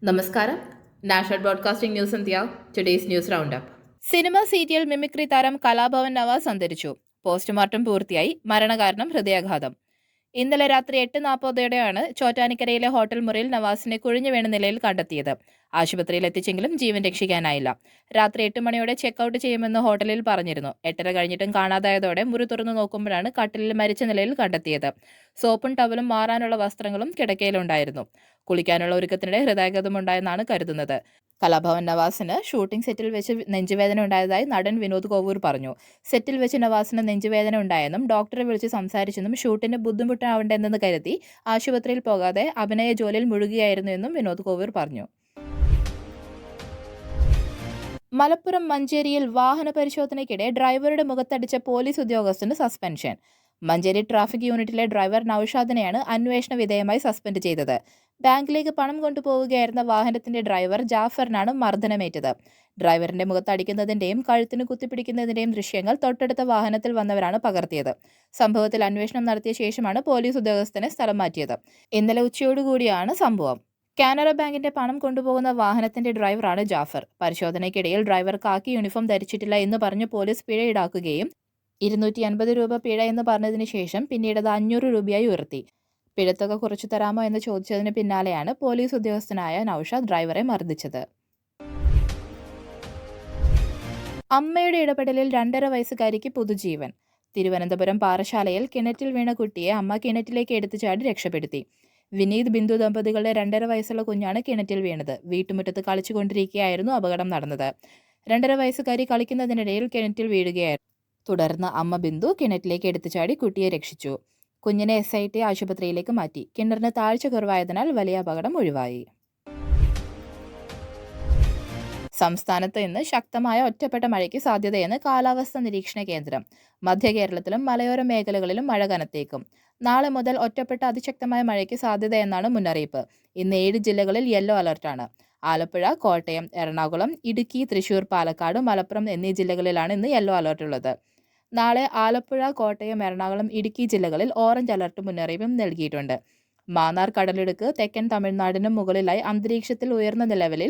നമസ്കാരം. National broadcasting news India today's news round up. Cinema serial mimicry താരം കലാഭവൻ നവാസ് അന്തരിച്ചു. Postmortem പൂർത്തിയായി. മരണകാരണം ഹൃദയാഘാതം. ഇന്നലെ രാത്രി 8:40ഓടെയാണ് ചോറ്റാനിക്കരയിലെ ഹോട്ടൽ മുറിയിൽ നവാസിനെ കുഴിഞ്ഞു വീണ നിലയിൽ കണ്ടെത്തിയത്. ആശുപത്രിയിൽ എത്തിച്ചെങ്കിലും ജീവൻ രക്ഷിക്കാനായില്ല. രാത്രി 8 മണിയോടെ ചെക്കൌട്ട് ചെയ്യുമെന്ന് ഹോട്ടലിൽ പറഞ്ഞിരുന്നു. 8:30 കഴിഞ്ഞിട്ടും കാണാതായതോടെ മുറി തുറന്നു നോക്കുമ്പോഴാണ് കട്ടിലിൽ മരിച്ച നിലയിൽ കണ്ടെത്തിയത്. സോപ്പും ടവലും മാറാനുള്ള വസ്ത്രങ്ങളും കിടക്കയിലുണ്ടായിരുന്നു. കുളിക്കാനുള്ള ഒരുക്കത്തിനിടെ ഹൃദയാഘാതമുണ്ടായെന്നാണ് കരുതുന്നത്. കലാഭവൻ നവാസിന് ഷൂട്ടിംഗ് സെറ്റിൽ വെച്ച് നെഞ്ചുവേദന ഉണ്ടായതായി നടൻ വിനോദ് കോവൂർ പറഞ്ഞു. സെറ്റിൽ വെച്ച് നവാസിന് നെഞ്ചുവേദന ഉണ്ടായെന്നും ഡോക്ടറെ വിളിച്ച് സംസാരിച്ചെന്നും ഷൂട്ടിന് ബുദ്ധിമുട്ടാവണ്ടെന്ന് കരുതി ആശുപത്രിയിൽ പോകാതെ അഭിനയ ജോലിയിൽ മുഴുകുകയായിരുന്നു എന്നും വിനോദ് കോവൂർ പറഞ്ഞു. മലപ്പുറം മഞ്ചേരിയിൽ വാഹന പരിശോധനയ്ക്കിടെ ഡ്രൈവറുടെ മുഖത്തടിച്ച പോലീസ് ഉദ്യോഗസ്ഥന് സസ്പെൻഷൻ. മഞ്ചേരി ട്രാഫിക് യൂണിറ്റിലെ ഡ്രൈവർ നൌഷാദിനെയാണ് അന്വേഷണ വിധേയമായി സസ്പെൻഡ് ചെയ്തത്. ബാങ്കിലേക്ക് പണം കൊണ്ടുപോവുകയായിരുന്ന വാഹനത്തിന്റെ ഡ്രൈവർ ജാഫറിനാണ് മർദ്ദനമേറ്റത്. ഡ്രൈവറിന്റെ മുഖത്തടിക്കുന്നതിന്റെയും കഴുത്തിന് കുത്തിപ്പിടിക്കുന്നതിന്റെയും ദൃശ്യങ്ങൾ തൊട്ടടുത്ത വാഹനത്തിൽ വന്നവരാണ് പകർത്തിയത്. സംഭവത്തിൽ അന്വേഷണം നടത്തിയ ശേഷമാണ് പോലീസ് ഉദ്യോഗസ്ഥനെ സ്ഥലം മാറ്റിയത്. ഇന്നലെ ഉച്ചയോടുകൂടിയാണ് സംഭവം. കാനറ ബാങ്കിന്റെ പണം കൊണ്ടുപോകുന്ന വാഹനത്തിന്റെ ഡ്രൈവറാണ് ജാഫർ. പരിശോധനയ്ക്കിടയിൽ ഡ്രൈവർ കാക്കി യൂണിഫോം ധരിച്ചിട്ടില്ല എന്ന് പറഞ്ഞ് പോലീസ് പിഴ ഈടാക്കുകയും 250 രൂപ പിഴ എന്ന് പറഞ്ഞതിന് ശേഷം പിന്നീട് അത് 500 രൂപയായി ഉയർത്തി. പിഴത്തുക കുറച്ചു തരാമോ എന്ന് ചോദിച്ചതിന് പിന്നാലെയാണ് പോലീസ് ഉദ്യോഗസ്ഥനായ നൌഷാദ് ഡ്രൈവറെ മർദ്ദിച്ചത്. അമ്മയുടെ ഇടപെടലിൽ 2.5 വയസ്സുകാരിക്ക് പുതുജീവൻ. തിരുവനന്തപുരം പാറശാലയിൽ കിണറ്റിൽ വീണ കുട്ടിയെ അമ്മ കിണറ്റിലേക്ക് എടുത്തു ചാടി രക്ഷപ്പെടുത്തി. വിനീത് ബിന്ദു ദമ്പതികളുടെ 2.5 വയസ്സുള്ള കുഞ്ഞാണ് കിണറ്റിൽ വീണത്. വീട്ടുമുറ്റത്ത് കളിച്ചുകൊണ്ടിരിക്കുകയായിരുന്നു അപകടം നടന്നത്. 2.5 വയസ്സുകാരി കളിക്കുന്നതിനിടയിൽ കിണറ്റിൽ വീഴുകയായിരുന്നു. തുടർന്ന് അമ്മ ബിന്ദു കിണറ്റിലേക്ക് എടുത്തു ചാടി കുട്ടിയെ രക്ഷിച്ചു. കുഞ്ഞിനെ SIT ആശുപത്രിയിലേക്ക് മാറ്റി. കിണറിന് താഴ്ച കുറവായതിനാൽ വലിയ അപകടം ഒഴിവായി. സംസ്ഥാനത്ത് ഇന്ന് ശക്തമായ ഒറ്റപ്പെട്ട മഴയ്ക്ക് സാധ്യതയെന്ന് കാലാവസ്ഥാ നിരീക്ഷണ കേന്ദ്രം. മധ്യ കേരളത്തിലും മലയോര മേഖലകളിലും മഴ കനത്തേക്കും. നാളെ മുതൽ ഒറ്റപ്പെട്ട അതിശക്തമായ മഴയ്ക്ക് സാധ്യതയെന്നാണ് മുന്നറിയിപ്പ്. ഇന്ന് 7 ജില്ലകളിൽ യെല്ലോ അലർട്ടാണ്. ആലപ്പുഴ, കോട്ടയം, എറണാകുളം, ഇടുക്കി, തൃശൂർ, പാലക്കാട്, മലപ്പുറം എന്നീ ജില്ലകളിലാണ് ഇന്ന് യെല്ലോ അലർട്ടുള്ളത്. നാളെ ആലപ്പുഴ, കോട്ടയം, എറണാകുളം, ഇടുക്കി ജില്ലകളിൽ ഓറഞ്ച് അലർട്ട് മുന്നറിയിപ്പും നൽകിയിട്ടുണ്ട്. മാന്നാർ കടലിടുക്ക് തെക്കൻ തമിഴ്നാടിനും മുകളിലായി അന്തരീക്ഷത്തിൽ ഉയർന്ന നിലവിൽ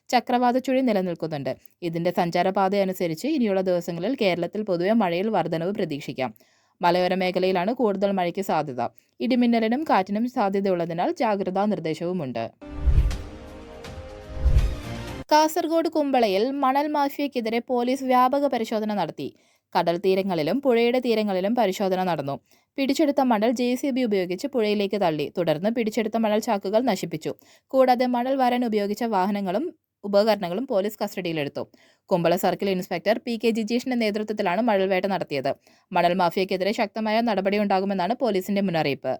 ചക്രവാത ചുഴി നിലനിൽക്കുന്നുണ്ട്. ഇതിന്റെ സഞ്ചാരപാതയനുസരിച്ച് ഇനിയുള്ള ദിവസങ്ങളിൽ കേരളത്തിൽ പൊതുവെ മഴയിൽ വർധനവ് പ്രതീക്ഷിക്കാം. മലയോര മേഖലയിലാണ് കൂടുതൽ മഴയ്ക്ക് സാധ്യത. ഇടിമിന്നലിനും കാറ്റിനും സാധ്യതയുള്ളതിനാൽ ജാഗ്രതാ നിർദ്ദേശവുമുണ്ട്. കാസർഗോഡ് കുമ്പളയിൽ മണൽ മാഫിയയ്ക്കെതിരെ പോലീസ് വ്യാപക പരിശോധന നടത്തി. കടൽ തീരങ്ങളിലും പുഴയുടെ തീരങ്ങളിലും പരിശോധന നടന്നു. പിടിച്ചെടുത്ത മണൽ JCB ഉപയോഗിച്ച് പുഴയിലേക്ക് തള്ളി. തുടർന്ന് പിടിച്ചെടുത്ത മണൽ ചാക്കുകൾ നശിപ്പിച്ചു. കൂടാതെ മണൽ വാരാൻ ഉപയോഗിച്ച വാഹനങ്ങളും ഉപകരണങ്ങളും പോലീസ് കസ്റ്റഡിയിലെടുത്തു. കുമ്പള സർക്കിൾ ഇൻസ്പെക്ടർ PK ജിജീഷിന്റെ നേതൃത്വത്തിലാണ് മണൽവേട്ട നടത്തിയത്. മണൽ മാഫിയയ്ക്കെതിരെ ശക്തമായ നടപടിയുണ്ടാകുമെന്നാണ് പോലീസിന്റെ മുന്നറിയിപ്പ്.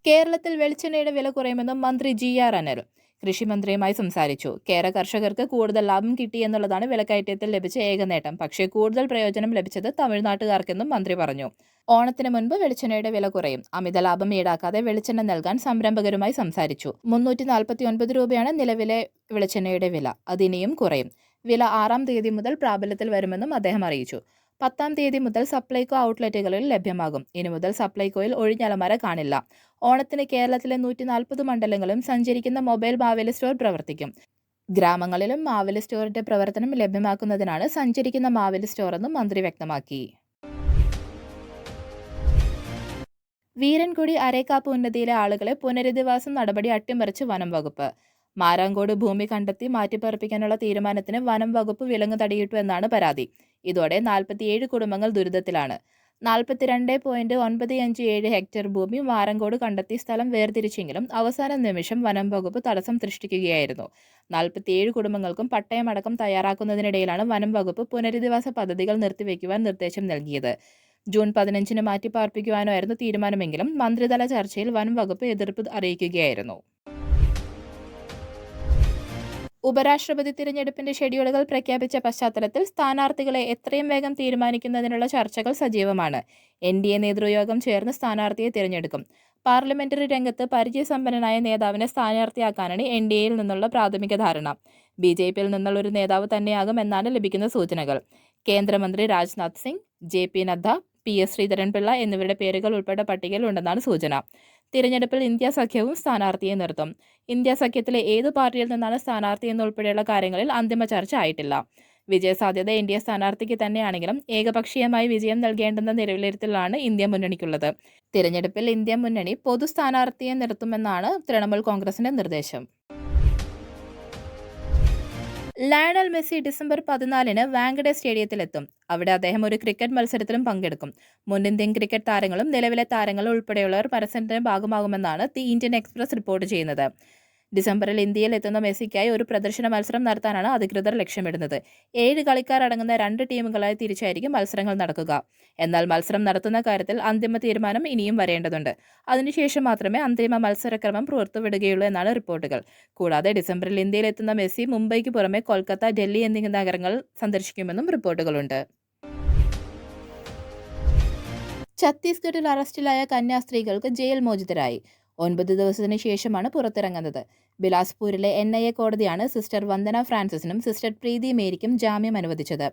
കേരളത്തിൽ വെളിച്ചെണ്ണയുടെ വില കുറയുമെന്ന് മന്ത്രി GR അനിൽ കൃഷിമന്ത്രിയുമായി സംസാരിച്ചു. കേര കർഷകർക്ക് കൂടുതൽ ലാഭം കിട്ടിയെന്നുള്ളതാണ് വിലക്കയറ്റത്തിൽ ലഭിച്ച ഏക നേട്ടം. പക്ഷേ കൂടുതൽ പ്രയോജനം ലഭിച്ചത് തമിഴ്നാട്ടുകാർക്കെന്നും മന്ത്രി പറഞ്ഞു. ഓണത്തിന് മുൻപ് വെളിച്ചെണ്ണയുടെ വില കുറയും. അമിത ലാഭം ഈടാക്കാതെ വെളിച്ചെണ്ണ നൽകാൻ സംരംഭകരുമായി സംസാരിച്ചു. 349 രൂപയാണ് നിലവിലെ വെളിച്ചെണ്ണയുടെ വില. അതിനിയും കുറയും. വില 6-ാം തീയതി മുതൽ പ്രാബല്യത്തിൽ വരുമെന്നും അദ്ദേഹം അറിയിച്ചു. 10-ാം തീയതി മുതൽ സപ്ലൈകോ ഔട്ട്ലെറ്റുകളിൽ ലഭ്യമാകും. ഇനി മുതൽ സപ്ലൈകോയിൽ ഒഴിഞ്ഞലമര കാണില്ല. ഓണത്തിന് കേരളത്തിലെ 140 മണ്ഡലങ്ങളും സഞ്ചരിക്കുന്ന മൊബൈൽ മാവേലി സ്റ്റോർ പ്രവർത്തിക്കും. ഗ്രാമങ്ങളിലും മാവേലി സ്റ്റോറിന്റെ പ്രവർത്തനം ലഭ്യമാക്കുന്നതിനാണ് സഞ്ചരിക്കുന്ന മാവേലി സ്റ്റോറെന്നും മന്ത്രി വ്യക്തമാക്കി. വീരൻകുടി അരേക്കാപ്പ് ഉന്നതിയിലെ ആളുകളെ പുനരധിവാസം നടപടി അട്ടിമറിച്ച് വനം വകുപ്പ്. മാരാങ്കോട് ഭൂമി കണ്ടെത്തി മാറ്റിപ്പാർപ്പിക്കാനുള്ള തീരുമാനത്തിന് വനം വകുപ്പ് വിലങ്ങ് തടിയിട്ടു എന്നാണ് പരാതി. ഇതോടെ 47 കുടുംബങ്ങൾ ദുരിതത്തിലാണ്. 42.957 ഹെക്ടർ ഭൂമി മാരാങ്കോട് കണ്ടെത്തി സ്ഥലം വേർതിരിച്ചെങ്കിലും അവസാന നിമിഷം വനം വകുപ്പ് തടസ്സം സൃഷ്ടിക്കുകയായിരുന്നു. 47 കുടുംബങ്ങൾക്കും പട്ടയമടക്കം തയ്യാറാക്കുന്നതിനിടയിലാണ് വനം വകുപ്പ് പുനരധിവാസ പദ്ധതികൾ നിർത്തിവെക്കുവാൻ നിർദ്ദേശം നൽകിയത്. ജൂൺ 15-ന് മാറ്റിപ്പാർപ്പിക്കുവാനായിരുന്നു തീരുമാനമെങ്കിലും മന്ത്രിതല ചർച്ചയിൽ വനം വകുപ്പ് എതിർപ്പ് അറിയിക്കുകയായിരുന്നു. ഉപരാഷ്ട്രപതി തിരഞ്ഞെടുപ്പിന്റെ ഷെഡ്യൂളുകൾ പ്രഖ്യാപിച്ച പശ്ചാത്തലത്തിൽ സ്ഥാനാർത്ഥികളെ എത്രയും വേഗം തീരുമാനിക്കുന്നതിനുള്ള ചർച്ചകൾ സജീവമാണ്. NDA നേതൃയോഗം ചേർന്ന് സ്ഥാനാർത്ഥിയെ തിരഞ്ഞെടുക്കും. പാർലമെന്ററി രംഗത്ത് പരിചയസമ്പന്നനായ നേതാവിനെ സ്ഥാനാർത്ഥിയാക്കാനാണ് NDAയിൽ നിന്നുള്ള പ്രാഥമിക ധാരണ. BJPയിൽ നിന്നുള്ള ഒരു നേതാവ് തന്നെയാകും എന്നാണ് ലഭിക്കുന്ന സൂചനകൾ. കേന്ദ്രമന്ത്രി രാജ്നാഥ് സിംഗ്, JP നദ്ദ, PS ശ്രീധരൻപിള്ള എന്നിവരുടെ പേരുകൾ ഉൾപ്പെട്ട പട്ടികയിൽ ഉണ്ടെന്നാണ് സൂചന. തിരഞ്ഞെടുപ്പിൽ ഇന്ത്യ സഖ്യവും സ്ഥാനാർത്ഥിയെ നിർത്തും. ഇന്ത്യ സഖ്യത്തിലെ ഏതു പാർട്ടിയിൽ നിന്നാണ് സ്ഥാനാർത്ഥി എന്നുൾപ്പെടെയുള്ള കാര്യങ്ങളിൽ അന്തിമ ചർച്ച ആയിട്ടില്ല. വിജയസാധ്യത എൻഡിഎ സ്ഥാനാർത്ഥിക്ക് തന്നെയാണെങ്കിലും ഏകപക്ഷീയമായി വിജയം നൽകേണ്ടെന്ന നിലവിലിരുത്തലാണ് ഇന്ത്യ മുന്നണിക്കുള്ളത്. തിരഞ്ഞെടുപ്പിൽ ഇന്ത്യ മുന്നണി പൊതു സ്ഥാനാർത്ഥിയെ നിർത്തുമെന്നാണ് തൃണമൂൽ കോൺഗ്രസിന്റെ നിർദ്ദേശം. ലയണൽ മെസ്സി ഡിസംബർ 14 വാങ്കഡെ സ്റ്റേഡിയത്തിലെത്തും. അവിടെ അദ്ദേഹം ഒരു ക്രിക്കറ്റ് മത്സരത്തിലും പങ്കെടുക്കും. മുൻ ഇന്ത്യൻ ക്രിക്കറ്റ് താരങ്ങളും നിലവിലെ താരങ്ങളും ഉൾപ്പെടെയുള്ളവർ പരസ്യത്തിന്റെ ഭാഗമാകുമെന്നാണ് ദി ഇന്ത്യൻ എക്സ്പ്രസ് റിപ്പോർട്ട് ചെയ്യുന്നത്. ഡിസംബറിൽ ഇന്ത്യയിൽ എത്തുന്ന മെസ്സിക്കായി ഒരു പ്രദർശന മത്സരം നടത്താനാണ് അധികൃതർ ലക്ഷ്യമിടുന്നത്. 7 കളിക്കാർ അടങ്ങുന്ന 2 ടീമുകളായി തിരിച്ചായിരിക്കും മത്സരങ്ങൾ നടക്കുക. എന്നാൽ മത്സരം നടത്തുന്ന കാര്യത്തിൽ അന്തിമ തീരുമാനം ഇനിയും വരേണ്ടതുണ്ട്. അതിനുശേഷം മാത്രമേ അന്തിമ മത്സരക്രമം പുറത്തുവിടുകയുള്ളൂ എന്നാണ് റിപ്പോർട്ടുകൾ. കൂടാതെ ഡിസംബറിൽ ഇന്ത്യയിൽ എത്തുന്ന മെസ്സി മുംബൈക്ക് പുറമെ കൊൽക്കത്ത, ഡൽഹി എന്നീ നഗരങ്ങൾ സന്ദർശിക്കുമെന്നും റിപ്പോർട്ടുകളുണ്ട്. ഛത്തീസ്ഗഡിൽ അറസ്റ്റിലായ കന്യാസ്ത്രീകൾക്ക് ജയിൽ മോചിതരായി. 9 ദിവസത്തിന് ശേഷമാണ് പുറത്തിറങ്ങുന്നത്. ബിലാസ്പൂരിലെ NIA കോടതിയാണ് സിസ്റ്റർ വന്ദന ഫ്രാൻസിസിനും സിസ്റ്റർ പ്രീതി മേരിക്കും ജാമ്യം അനുവദിച്ചത്.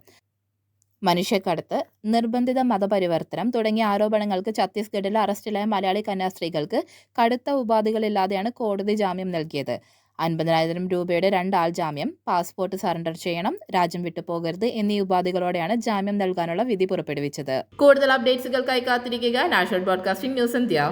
മനുഷ്യക്കടത്ത്, നിർബന്ധിത മതപരിവർത്തനം തുടങ്ങിയ ആരോപണങ്ങൾക്ക് ഛത്തീസ്ഗഡിൽ അറസ്റ്റിലായ മലയാളി കന്യാസ്ത്രീകൾക്ക് കടുത്ത ഉപാധികളില്ലാതെയാണ് കോടതി ജാമ്യം നൽകിയത്. 50,000 രൂപയുടെ 2 ആൾ ജാമ്യം, പാസ്പോർട്ട് സറണ്ടർ ചെയ്യണം, രാജ്യം വിട്ടുപോകരുത് എന്നീ ഉപാധികളോടെയാണ് ജാമ്യം നൽകാനുള്ള വിധി പുറപ്പെടുവിച്ചത്. കൂടുതൽ അപ്ഡേറ്റ്സുകൾക്കായി കാത്തിരിക്കുക നാഷണൽ ബ്രോഡ്കാസ്റ്റിംഗ് ന്യൂസ് ഇന്ത്യ.